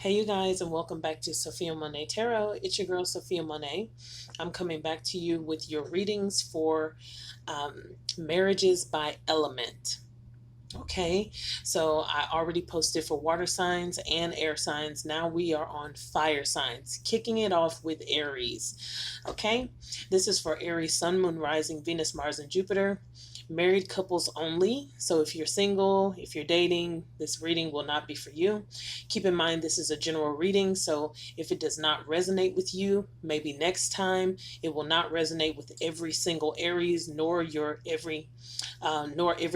Hey, you guys, and welcome back to Sophiamonay Tarot. It's your girl, Sophiamonay. I'm coming back to you with your readings for marriages by element. Okay, so I already posted for water signs and air signs. Now we are on fire signs, kicking it off with Aries. Okay, this is for Aries, Sun, Moon, Rising, Venus, Mars, and Jupiter. Married couples only. So if you're single, if you're dating, this reading will not be for you. Keep in mind this is a general reading, so if it does not resonate with you, maybe next time. It will not resonate with every single Aries, nor every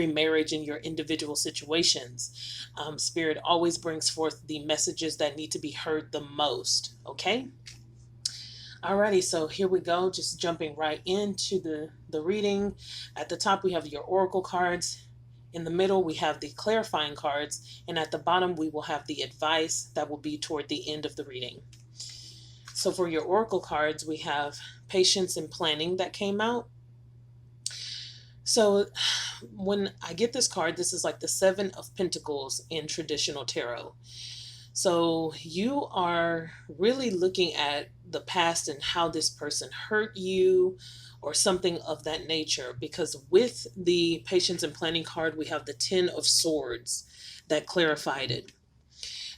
marriage in your individual situations. Spirit always brings forth the messages that need to be heard the most. Okay. Alrighty, so here we go, just jumping right into the reading. At the top, we have your oracle cards. In the middle, we have the clarifying cards. And at the bottom, we will have the advice that will be toward the end of the reading. So for your oracle cards, we have patience and planning that came out. So when I get this card, this is like the Seven of Pentacles in traditional tarot. So you are really looking at the past and how this person hurt you or something of that nature. Because with the patience and planning card, we have the Ten of Swords that clarified it.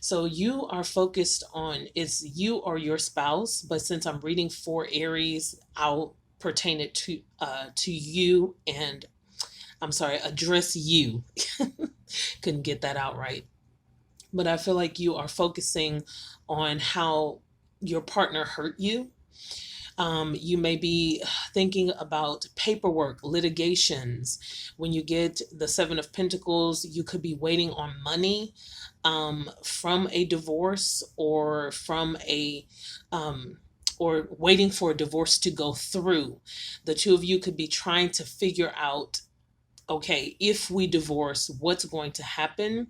So you are focused on it's you or your spouse, but since I'm reading for Aries, I'll pertain it to you and address you. Couldn't get that out right. But I feel like you are focusing on how your partner hurt you. You may be thinking about paperwork, litigations. When you get the Seven of Pentacles, you could be waiting on money from a divorce or from or waiting for a divorce to go through. The two of you could be trying to figure out, okay, if we divorce, what's going to happen?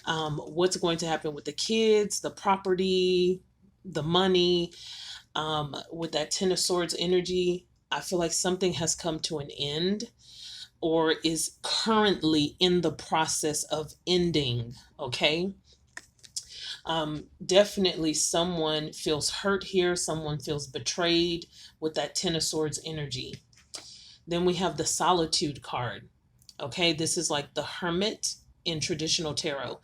What's going to happen with the kids, the property, the money. With that Ten of Swords energy, I feel like something has come to an end or is currently in the process of ending. Okay. Definitely someone feels hurt here. Someone feels betrayed with that Ten of Swords energy. Then we have the Solitude card. Okay. This is like the Hermit in traditional tarot.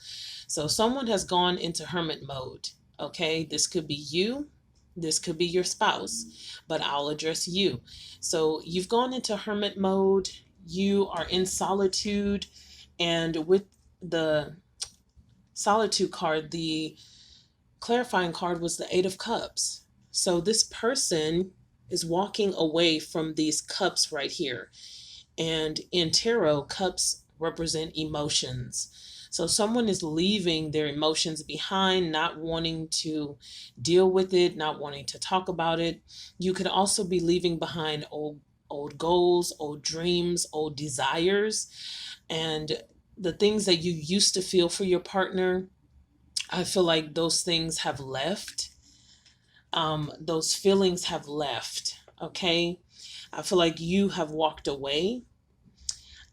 So someone has gone into hermit mode. Okay, this could be you, this could be your spouse, but I'll address you. So you've gone into hermit mode, you are in solitude, and with the Solitude card, the clarifying card was the Eight of Cups. So this person is walking away from these cups right here. And in tarot, cups represent emotions. So someone is leaving their emotions behind, not wanting to deal with it, not wanting to talk about it. You could also be leaving behind old goals, old dreams, old desires, and the things that you used to feel for your partner. I feel like those things have left. Those feelings have left. Okay. I feel like you have walked away.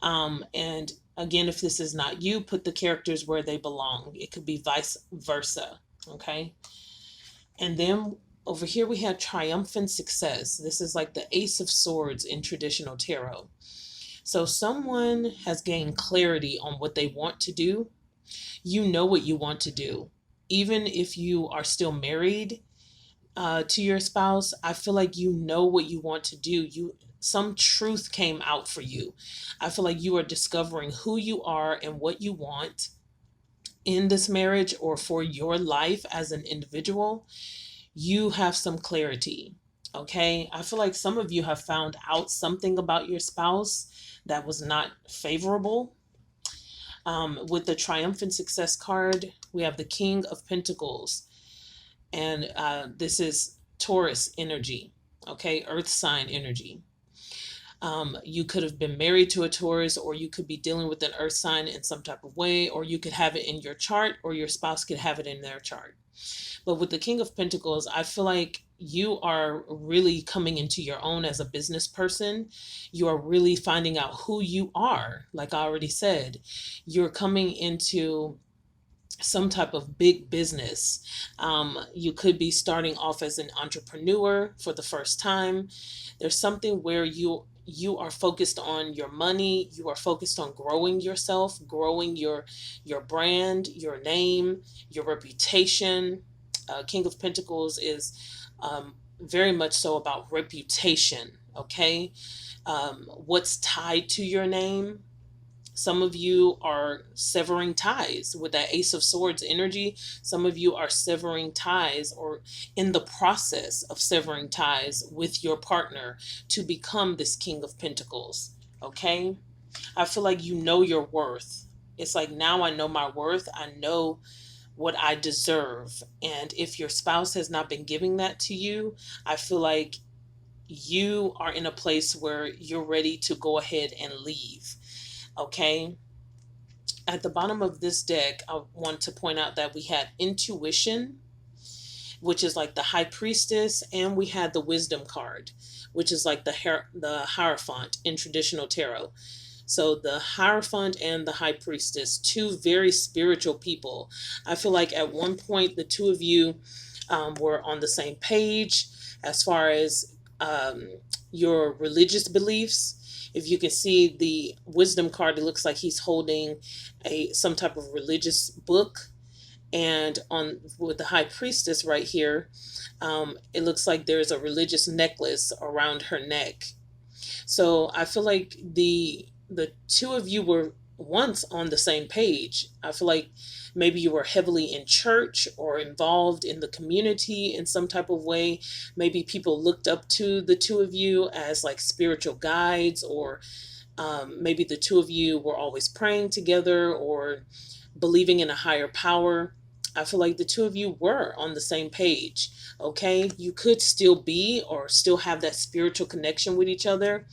And again, if this is not you, put the characters where they belong. It could be vice versa. Okay. And then over here we have Triumphant Success. This is like the Ace of Swords in traditional tarot. So someone has gained clarity on what they want to do. You know what you want to do. Even if you are still married to your spouse, I feel like you know what you want to do. Some truth came out for you. I feel like you are discovering who you are and what you want in this marriage or for your life as an individual. You have some clarity. Okay. I feel like some of you have found out something about your spouse that was not favorable. With the Triumphant Success card, we have the King of Pentacles. And this is Taurus energy. Okay. Earth sign energy. You could have been married to a Taurus, or you could be dealing with an earth sign in some type of way, or you could have it in your chart, or your spouse could have it in their chart. But with the King of Pentacles, I feel like you are really coming into your own as a business person. You are really finding out who you are. Like I already said, you're coming into some type of big business. You could be starting off as an entrepreneur for the first time. There's something where you are focused on your money, you are focused on growing yourself, growing your brand, your name, your reputation. King of Pentacles is very much so about reputation. Okay, what's tied to your name? Some of you are severing ties with that Ace of Swords energy. Some of you are severing ties or in the process of severing ties with your partner to become this King of Pentacles. Okay? I feel like you know your worth. It's like, now I know my worth. I know what I deserve. And if your spouse has not been giving that to you, I feel like you are in a place where you're ready to go ahead and leave. Okay? At the bottom of this deck, I want to point out that we had intuition, which is like the high priestess, and we had the wisdom card, which is like the hierophant in traditional tarot. So the hierophant and the high priestess, two very spiritual people. I feel like at one point the two of you were on the same page as far as your religious beliefs. If you can see the wisdom card, it looks like he's holding some type of religious book. And on with the high priestess right here, it looks like there's a religious necklace around her neck. So I feel like the two of you were once on the same page. I feel like maybe you were heavily in church or involved in the community in some type of way. Maybe people looked up to the two of you as like spiritual guides, or maybe the two of you were always praying together or believing in a higher power. I feel like the two of you were on the same page. Okay, you could still be or still have that spiritual connection with each other.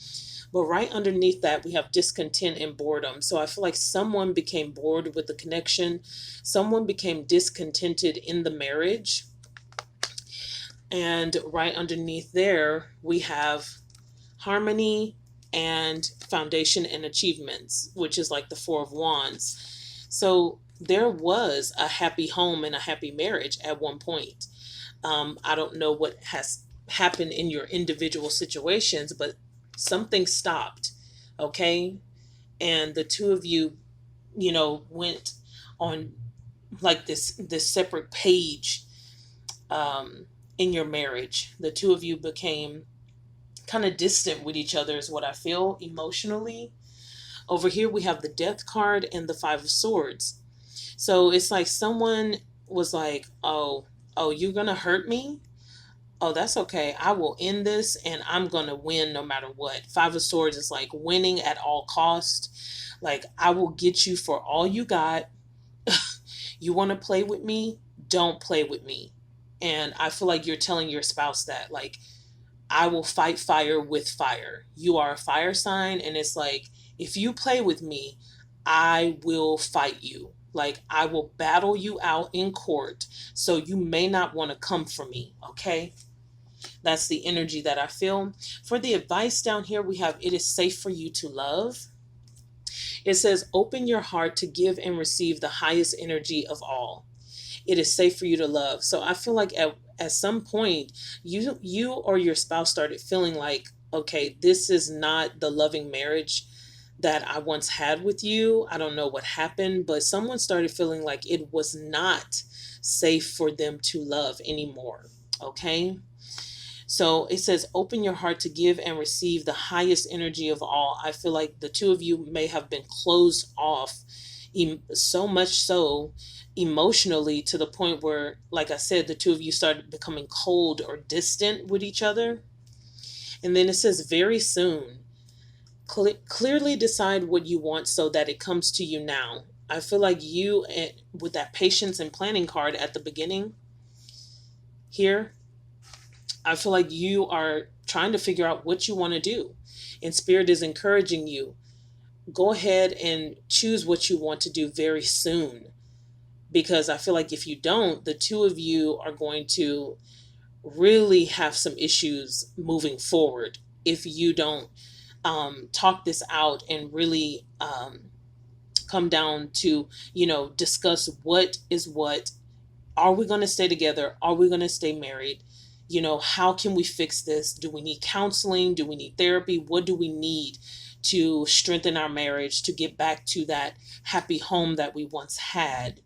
But right underneath that, we have discontent and boredom. So I feel like someone became bored with the connection. Someone became discontented in the marriage. And right underneath there, we have harmony and foundation and achievements, which is like the Four of Wands. So there was a happy home and a happy marriage at one point. I don't know what has happened in your individual situations, but something stopped. Okay. And the two of you, went on like this separate page in your marriage. The two of you became kind of distant with each other, is what I feel emotionally. Over here, we have the Death card and the Five of Swords. So it's like someone was like, oh, you're going to hurt me? Oh, that's okay. I will end this and I'm going to win no matter what. Five of Swords is like winning at all cost. Like, I will get you for all you got. You want to play with me? Don't play with me. And I feel like you're telling your spouse that, like, I will fight fire with fire. You are a fire sign. And it's like, if you play with me, I will fight you. Like, I will battle you out in court. So you may not want to come for me. Okay. That's the energy that I feel. For the advice down here, we have, it is safe for you to love. It says, open your heart to give and receive the highest energy of all. It is safe for you to love. So I feel like at some point, you or your spouse started feeling like, okay, this is not the loving marriage that I once had with you. I don't know what happened, but someone started feeling like it was not safe for them to love anymore. Okay. So it says, open your heart to give and receive the highest energy of all. I feel like the two of you may have been closed off, so much so emotionally, to the point where, like I said, the two of you started becoming cold or distant with each other. And then it says, very soon, clearly decide what you want so that it comes to you now. I feel like you, with that patience and planning card at the beginning here, I feel like you are trying to figure out what you want to do. And Spirit is encouraging you. Go ahead and choose what you want to do very soon. Because I feel like if you don't, the two of you are going to really have some issues moving forward if you don't talk this out and really come down to, discuss what is what. Are we going to stay together? Are we going to stay married? How can we fix this? Do we need counseling? Do we need therapy? What do we need to strengthen our marriage, to get back to that happy home that we once had?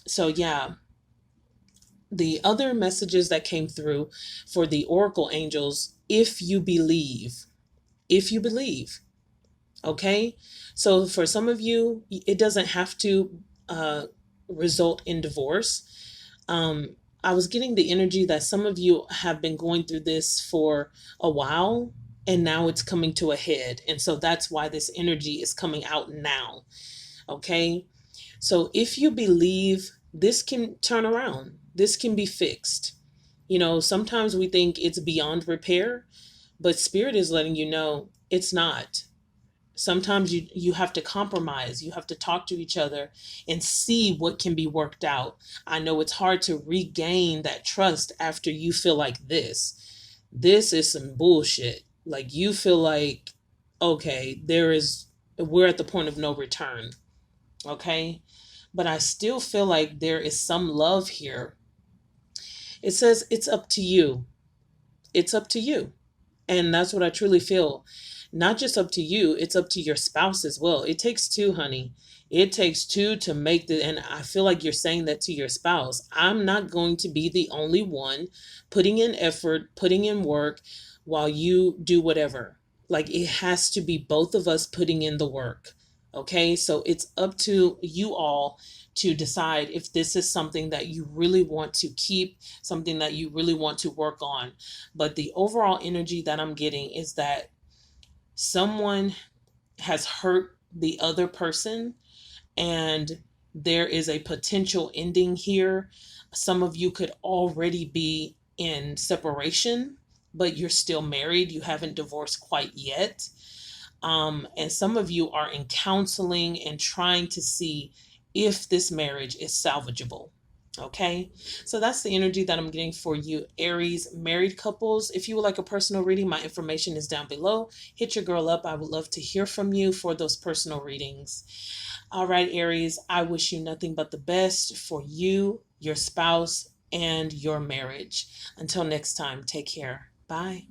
So yeah, the other messages that came through for the Oracle angels, if you believe, okay? So for some of you, it doesn't have to result in divorce. I was getting the energy that some of you have been going through this for a while, and now it's coming to a head. And so that's why this energy is coming out now. Okay. So if you believe, this can turn around, this can be fixed. Sometimes we think it's beyond repair, but Spirit is letting you know it's not. Sometimes you have to compromise. You have to talk to each other and see what can be worked out. I know it's hard to regain that trust after you feel like this is some bullshit. Like, you feel like, okay, we're at the point of no return. Okay. But I still feel like there is some love here. It says it's up to you. It's up to you. And that's what I truly feel. Not just up to you, it's up to your spouse as well. It takes two, honey. It takes two to make and I feel like you're saying that to your spouse. I'm not going to be the only one putting in effort, putting in work while you do whatever. Like, it has to be both of us putting in the work. Okay, so it's up to you all to decide if this is something that you really want to keep, something that you really want to work on. But the overall energy that I'm getting is that someone has hurt the other person, and there is a potential ending here. Some of you could already be in separation, but you're still married. You haven't divorced quite yet. And some of you are in counseling and trying to see if this marriage is salvageable. Okay, so that's the energy that I'm getting for you, Aries married couples. If you would like a personal reading, my information is down below. Hit your girl up. I would love to hear from you for those personal readings. All right, Aries, I wish you nothing but the best for you, your spouse, and your marriage. Until next time, take care. Bye.